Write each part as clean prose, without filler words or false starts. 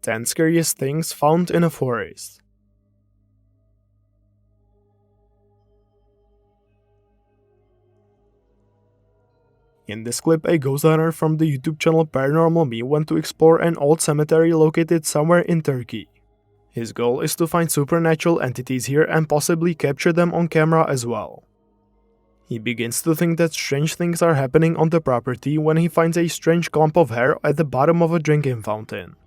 10 Scariest Things Found in a Forest. In this clip, a ghost hunter from the YouTube channel Paranormal Me went to explore an old cemetery located somewhere in Turkey. His goal is to find supernatural entities here and possibly capture them on camera as well. He begins to think that strange things are happening on the property when he finds a strange clump of hair at the bottom of a drinking fountain.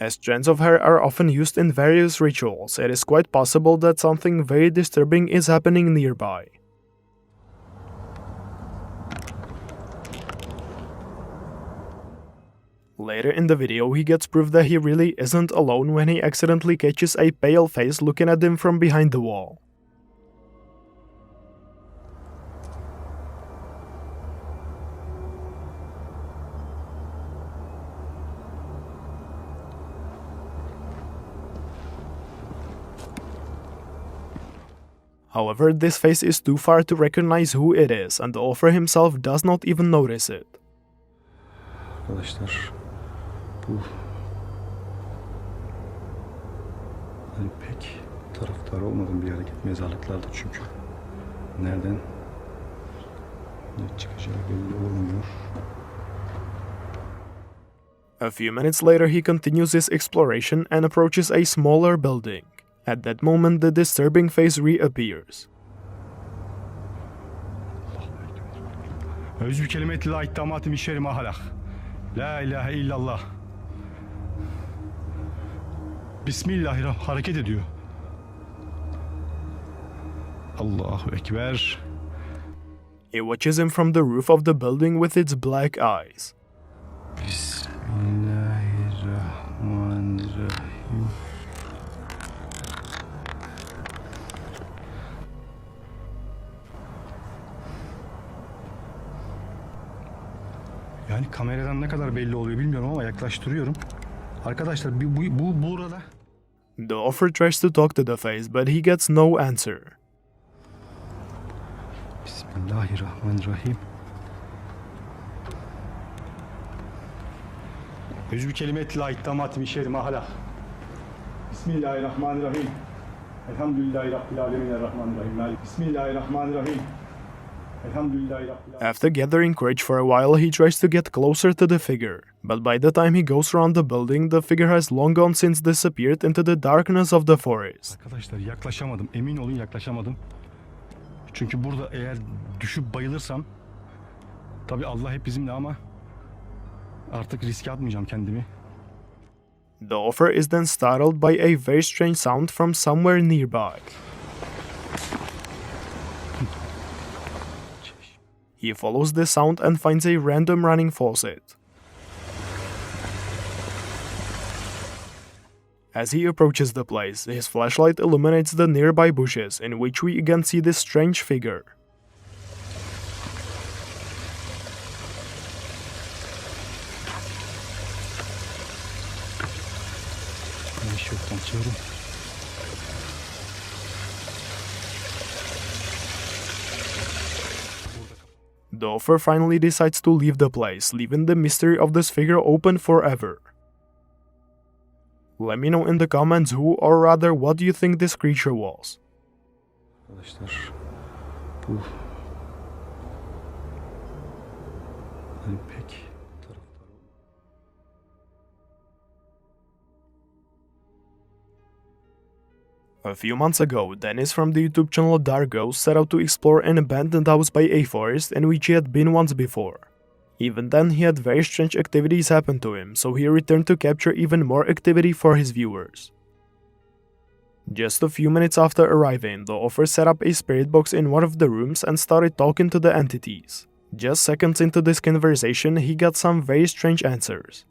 As strands of hair are often used in various rituals, it is quite possible that something very disturbing is happening nearby. Later in the video, he gets proof that he really isn't alone when he accidentally catches a pale face looking at him from behind the wall. However, this face is too far to recognize who it is, and the author himself does not even notice it. Arkadaşlar, bu pek taraftar olmadım bir hareket mezarlıklarda çünkü nereden ne çıkacağı belli olmuyor. A few minutes later, he continues his exploration and approaches a smaller building. At that moment, the disturbing face reappears. Özü kelimeti la ittamatim işeri mahalak. La ilahe illallah. Bismillahirrahmanirrahim. Hareket ediyor. Allahu Ekber. He watches him from the roof of the building with its black eyes. Bismillahirrahmanirrahim. Yani kameradan ne kadar belli oluyor bilmiyorum ama yaklaştırıyorum. Arkadaşlar bu burada. The author tries to talk to the face, but he gets no answer. Bismillahirrahmanirrahim. Yüz kelimet la ittamatim işeri mahala. Bismillahirrahmanirrahim. Elhamdülillahi Rabbil alemin errahmanirrahim. Bismillahirrahmanirrahim. After gathering courage for a while, he tries to get closer to the figure, but by the time he goes around the building, the figure has long gone since disappeared into the darkness of the forest. Arkadaşlar yaklaşamadım. Emin olun yaklaşamadım. Çünkü burada eğer düşüp bayılırsam, tabii Allah hep bizimle ama artık riske atmayacağım kendimi. The author is then startled by a very strange sound from somewhere nearby. He follows the sound and finds a random running faucet. As he approaches the place, his flashlight illuminates the nearby bushes, in which we again see this strange figure. The author finally decides to leave the place, leaving the mystery of this figure open forever. Let me know in the comments who, or rather what do you think this creature was. Arkadaşlar bu pek taraftar. A few months ago, Dennis from the YouTube channel Dark Ghost set out to explore an abandoned house by a forest in which he had been once before. Even then, he had very strange activities happen to him, so he returned to capture even more activity for his viewers. Just a few minutes after arriving, the author set up a spirit box in one of the rooms and started talking to the entities. Just seconds into this conversation, he got some very strange answers.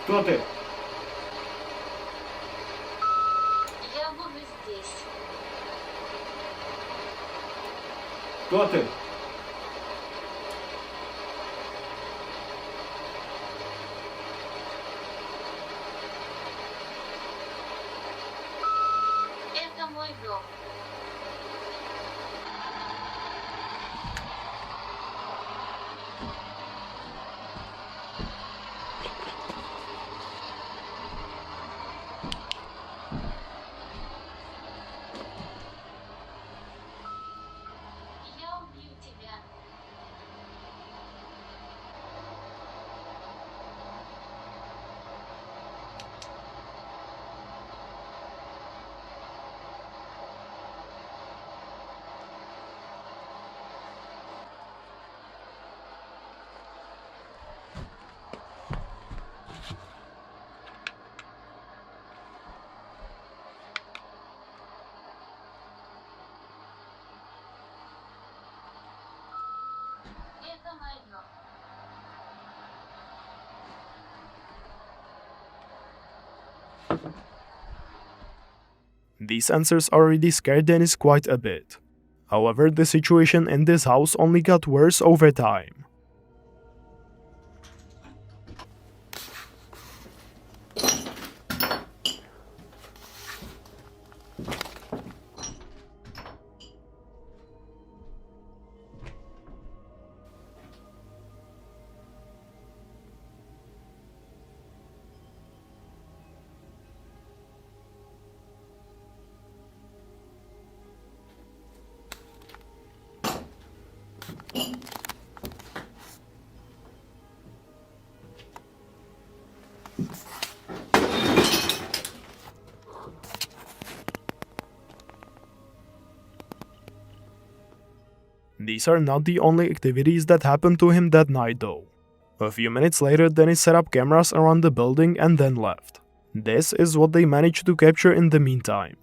Кто ты? Кто ты? Это мой дом. Я убью тебя. Это мое. These answers already scared Dennis quite a bit. However, the situation in this house only got worse over time. These are not the only activities that happened to him that night though. A few minutes later, Dennis set up cameras around the building and then left. This is what they managed to capture in the meantime.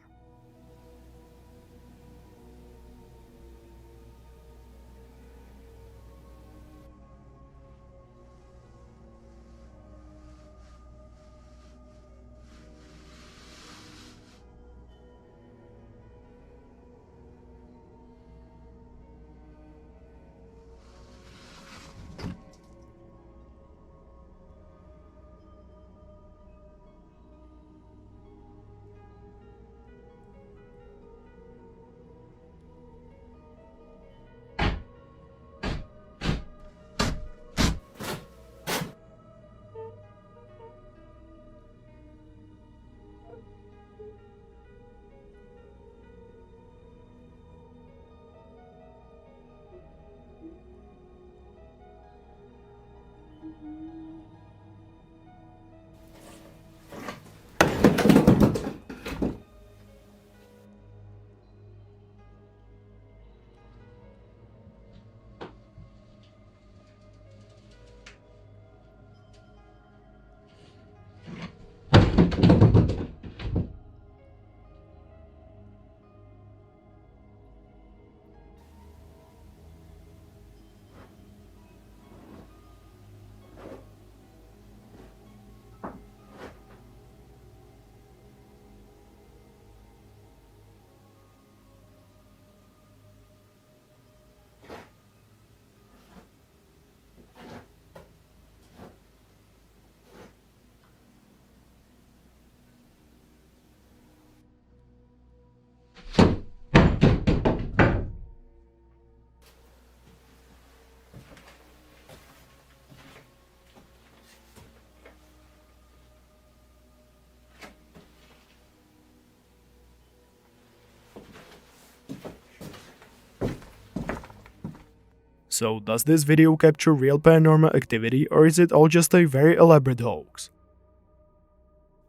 So does this video capture real paranormal activity or is it all just a very elaborate hoax?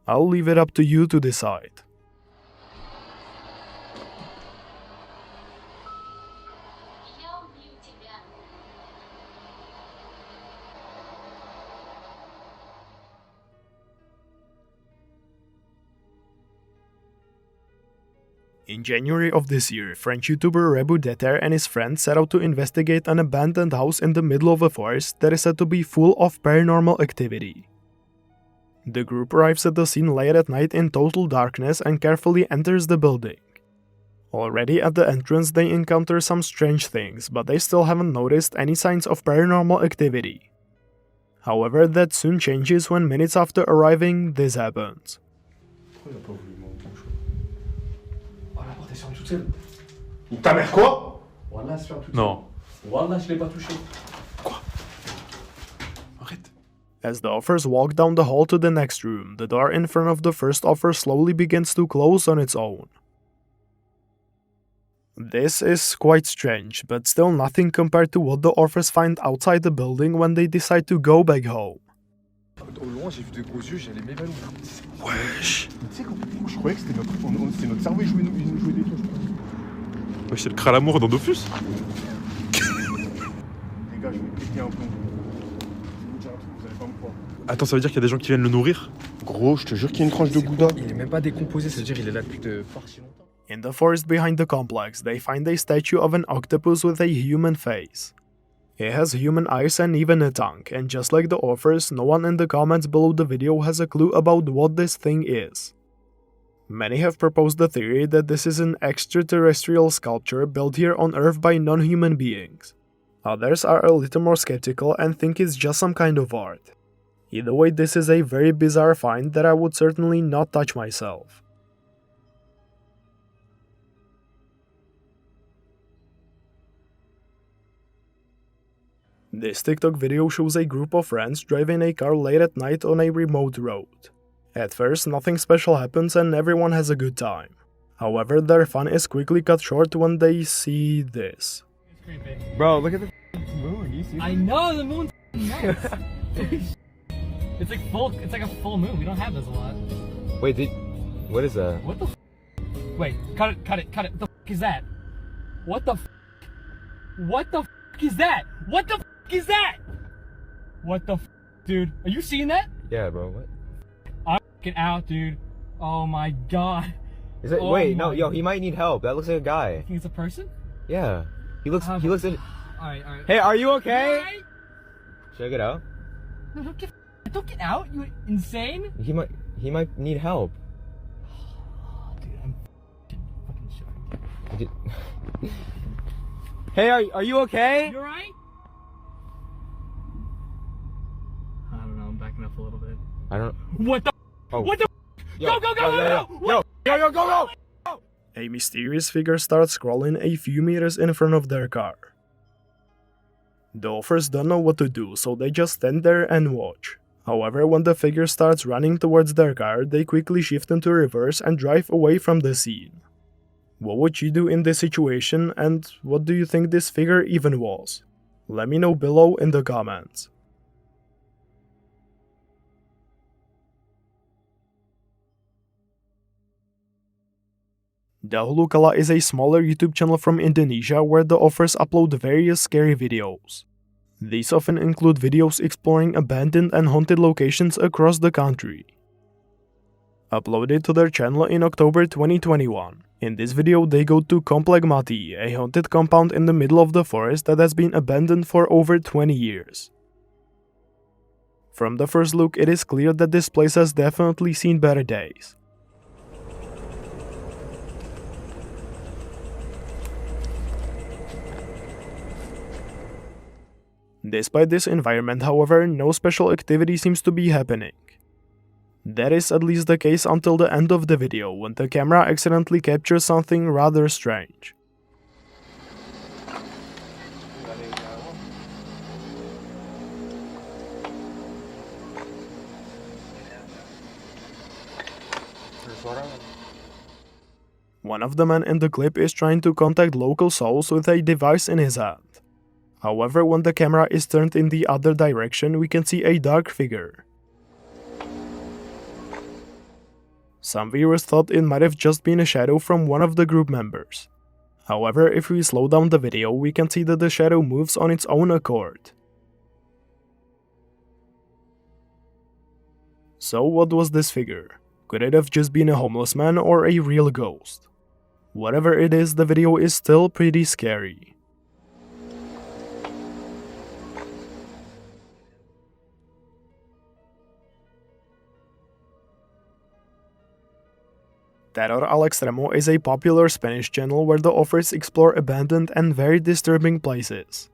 I'll leave it up to you to decide. Я убью тебя. In January of this year, French YouTuber Rebu Deter and his friends set out to investigate an abandoned house in the middle of a forest that is said to be full of paranormal activity. The group arrives at the scene late at night in total darkness and carefully enters the building. Already at the entrance they encounter some strange things, but they still haven't noticed any signs of paranormal activity. However, that soon changes when minutes after arriving, this happens. Ta mère quoi? Non. Arrête. As the offers walk down the hall to the next room, the door in front of the first offer slowly begins to close on its own. This is quite strange, but still nothing compared to what the offers find outside the building when they decide to go back home. Au loin, j'ai vu de gros yeux, j'allais m'évanouir. Wesh. Tu sais qu'en fait, moi, je croyais que c'était notre cerveau, il nous jouait des tours, je crois. Wesh, c'est le crâle-amour dans Dofus. Les gars, je vais péter un plomb. Je vais vous dire un truc, vous allez pas me croire. Attends, ça veut dire qu'il y a des gens qui viennent le nourrir? Gros, je te jure qu'il y a une tranche de gouda. Il est même pas décomposé, ça veut dire qu'il est là depuis pas si longtemps. In the forest behind the complex, they find a statue of an octopus with a human face. It has human eyes and even a tongue, and just like the offers, no one in the comments below the video has a clue about what this thing is. Many have proposed the theory that this is an extraterrestrial sculpture built here on Earth by non-human beings. Others are a little more skeptical and think it's just some kind of art. Either way, this is a very bizarre find that I would certainly not touch myself. This TikTok video shows a group of friends driving a car late at night on a remote road. At first, nothing special happens and everyone has a good time. However, their fun is quickly cut short when they see this. Bro, look at the moon. You see? I know the moon's nuts. It's like a full moon. We don't have this a lot. Wait, what is that? What the? Wait, cut it. What the is that? What the? What the is that? What the is that? What the, dude? Are you seeing that? Yeah, bro. What? I'm fucking out, dude. Oh my god. Is it? Oh wait, no, my- yo, he might need help. That looks like a guy. Think it's a person? Yeah, he looks. He looks. All right. Hey, are you You okay? alright? Should I get out? No, don't get out. You insane? He might need help. Dude, I'm fucking sure. Hey, are you okay? You alright? I don't know. I'm backing up a little bit. I don't. What the? Oh. What the? Yo, Go! Yo, go! A mysterious figure starts scrolling a few meters in front of their car. The offers don't know what to do, so they just stand there and watch. However, when the figure starts running towards their car, they quickly shift into reverse and drive away from the scene. What would you do in this situation, and what do you think this figure even was? Let me know below in the comments. Dahulukala is a smaller YouTube channel from Indonesia where the offers upload various scary videos. These often include videos exploring abandoned and haunted locations across the country. Uploaded to their channel in October 2021. In this video they go to Komplegmati, a haunted compound in the middle of the forest that has been abandoned for over 20 years. From the first look, it is clear that this place has definitely seen better days. Despite this environment, however, no special activity seems to be happening. That is at least the case until the end of the video, when the camera accidentally captures something rather strange. One of the men in the clip is trying to contact local souls with a device in his hand. However, when the camera is turned in the other direction, we can see a dark figure. Some viewers thought it might have just been a shadow from one of the group members. However, if we slow down the video, we can see that the shadow moves on its own accord. So what was this figure? Could it have just been a homeless man or a real ghost? Whatever it is, the video is still pretty scary. Terror al Extremo is a popular Spanish channel where the authors explore abandoned and very disturbing places.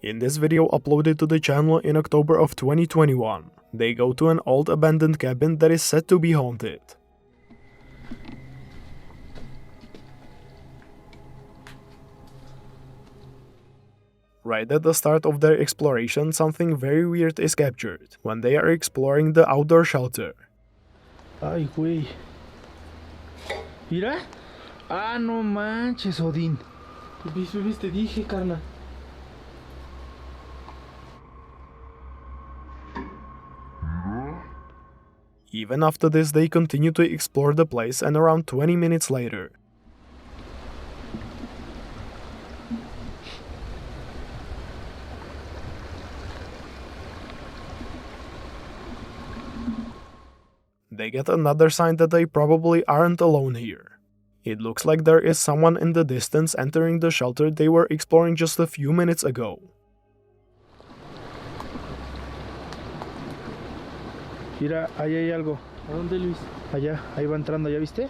In this video uploaded to the channel in October of 2021, they go to an old abandoned cabin that is said to be haunted. Right at the start of their exploration, something very weird is captured when they are exploring the outdoor shelter. Ay, güey. Mira. Ah, no manches, Odín. Te dije, carnal. Even after this, they continue to explore the place, and around 20 minutes later, they get another sign that they probably aren't alone here. It looks like there is someone in the distance entering the shelter they were exploring just a few minutes ago. Mira, ahí hay algo. ¿A dónde, Luis? Allá, ahí va entrando, ¿ya viste?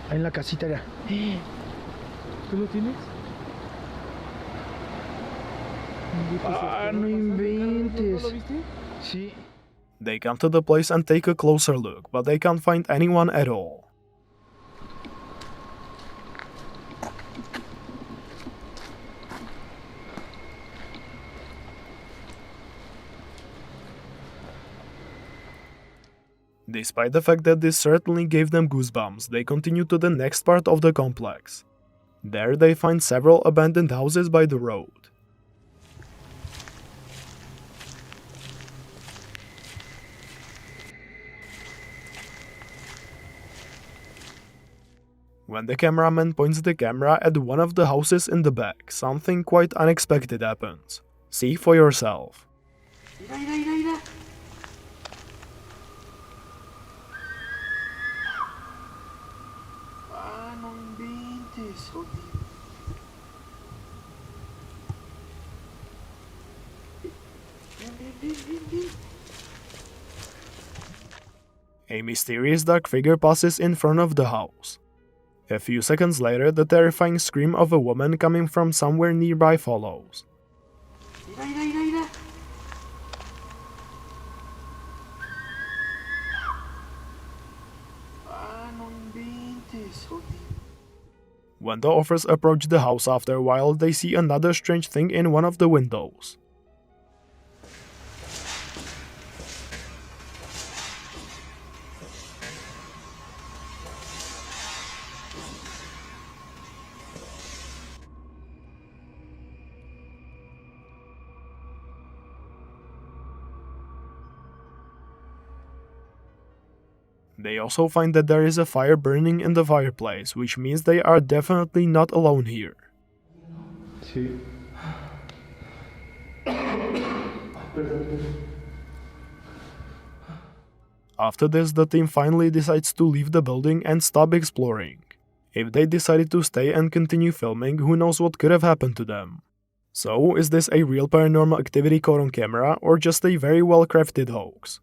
Ahí en la casita ya. ¿Tú lo tienes? Ah, no inventes. ¿Lo viste? Sí. They come to the place and take a closer look, but they can't find anyone at all. Despite the fact that this certainly gave them goosebumps, they continue to the next part of the complex. There they find several abandoned houses by the road. When the cameraman points the camera at one of the houses in the back, something quite unexpected happens. See for yourself. Mira. Ah, no inventes, Odín. Ven. A mysterious dark figure passes in front of the house. A few seconds later, the terrifying scream of a woman coming from somewhere nearby follows. Mira. Ah, no inventes, Odín. When the authors approach the house after a while, they see another strange thing in one of the windows. They also find that there is a fire burning in the fireplace, which means they are definitely not alone here. Sí. After this, the team finally decides to leave the building and stop exploring. If they decided to stay and continue filming, who knows what could have happened to them. So, is this a real paranormal activity caught on camera, or just a very well crafted hoax?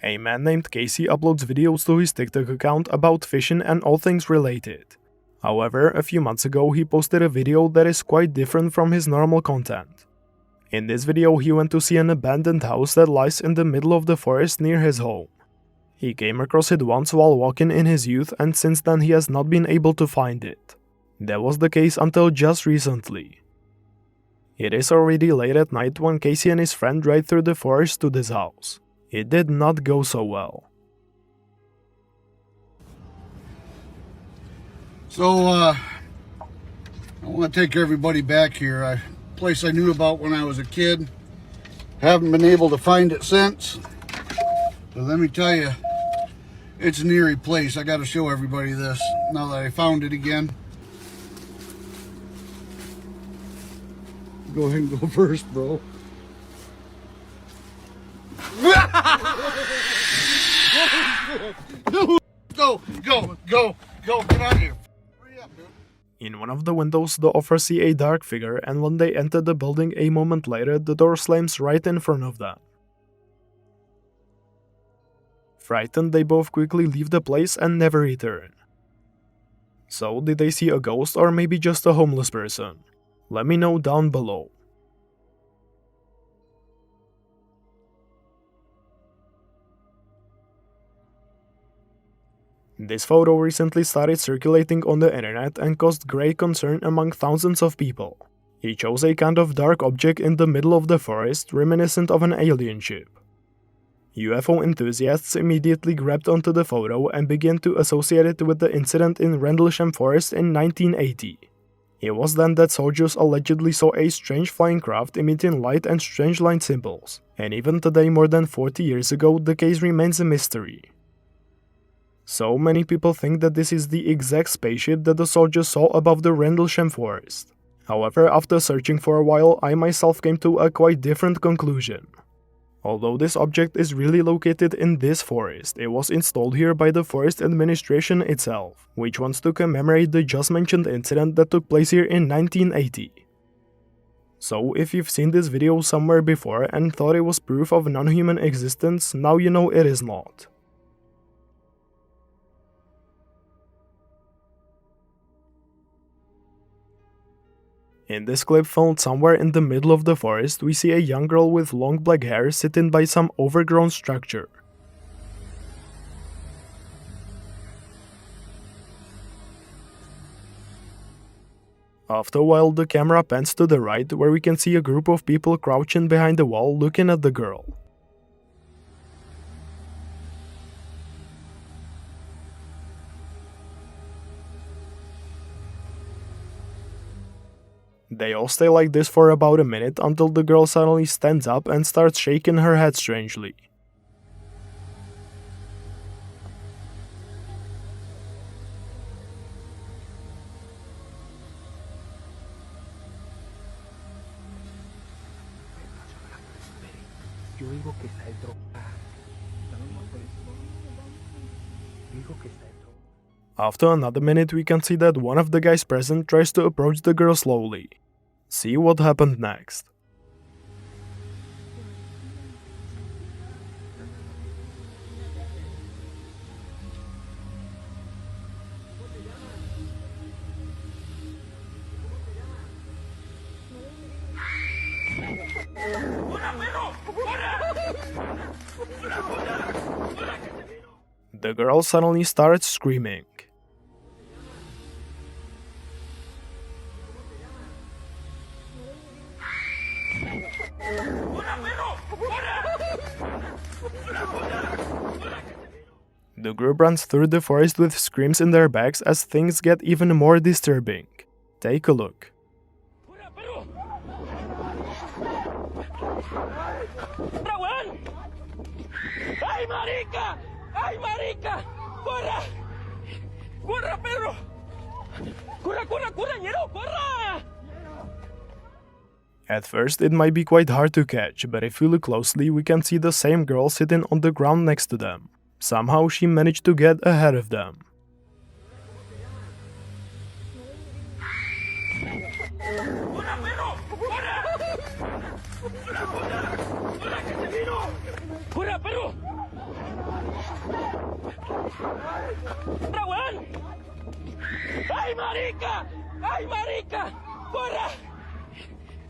A man named Casey uploads videos to his TikTok account about fishing and all things related. However, a few months ago he posted a video that is quite different from his normal content. In this video he went to see an abandoned house that lies in the middle of the forest near his home. He came across it once while walking in his youth, and since then he has not been able to find it. That was the case until just recently. It is already late at night when Casey and his friend ride through the forest to this house. It did not go so well. So, I want to take everybody back here. A place I knew about when I was a kid. Haven't been able to find it since. But let me tell you, it's an eerie place. I got to show everybody this now that I found it again. Go ahead and go first, bro. Go, get out of here. Hurry up, dude. In one of the windows, the offers see a dark figure, and when they enter the building a moment later, the door slams right in front of them. Frightened, they both quickly leave the place and never return. So, did they see a ghost or maybe just a homeless person? Let me know down below. This photo recently started circulating on the internet and caused great concern among thousands of people. It shows a kind of dark object in the middle of the forest, reminiscent of an alien ship. UFO enthusiasts immediately grabbed onto the photo and began to associate it with the incident in Rendlesham Forest in 1980. It was then that soldiers allegedly saw a strange flying craft emitting light and strange line symbols, and even today, more than 40 years ago, the case remains a mystery. So many people think that this is the exact spaceship that the soldiers saw above the Rendlesham Forest. However, after searching for a while, I myself came to a quite different conclusion. Although this object is really located in this forest, it was installed here by the forest administration itself, which wants to commemorate the just mentioned incident that took place here in 1980. So if you've seen this video somewhere before and thought it was proof of non-human existence, now you know it is not. In this clip filmed somewhere in the middle of the forest, we see a young girl with long black hair sitting by some overgrown structure. After a while, the camera pans to the right, where we can see a group of people crouching behind the wall looking at the girl. They all stay like this for about a minute until the girl suddenly stands up and starts shaking her head strangely. After another minute, we can see that one of the guys present tries to approach the girl slowly. See what happened next. The girl suddenly starts screaming. The group runs through the forest with screams in their backs as things get even more disturbing. Take a look. ¡Ay, marica! ¡Ay, marica! ¡Corra! ¡Corra, perro! ¡Corra, corra, corra, ñero! ¡Corra! At first, it might be quite hard to catch, but if you look closely, we can see the same girl sitting on the ground next to them. Somehow she managed to get ahead of them. ¡Ay, marica! ¡Ay, marica! ¡Corra!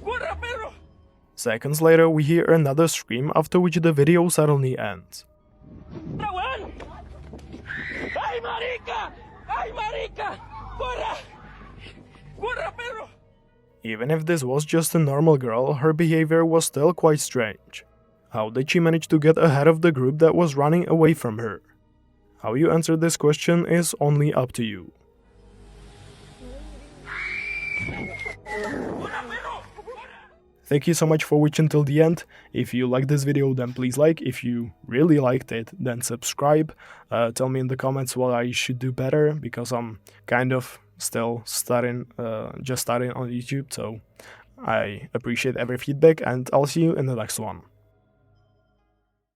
¡Corra, perro! Seconds later, we hear another scream, after which the video suddenly ends. ¡Ay, marica! ¡Ay, marica! ¡Corra! ¡Corra, perro! Even if this was just a normal girl, her behavior was still quite strange. How did she manage to get ahead of the group that was running away from her? How you answer this question is only up to you. Thank you so much for watching till the end. If you liked this video, then please like. If you really liked it, then subscribe. Tell me in the comments what I should do better, because I'm kind of still starting on YouTube, so I appreciate every feedback, and I'll see you in the next one.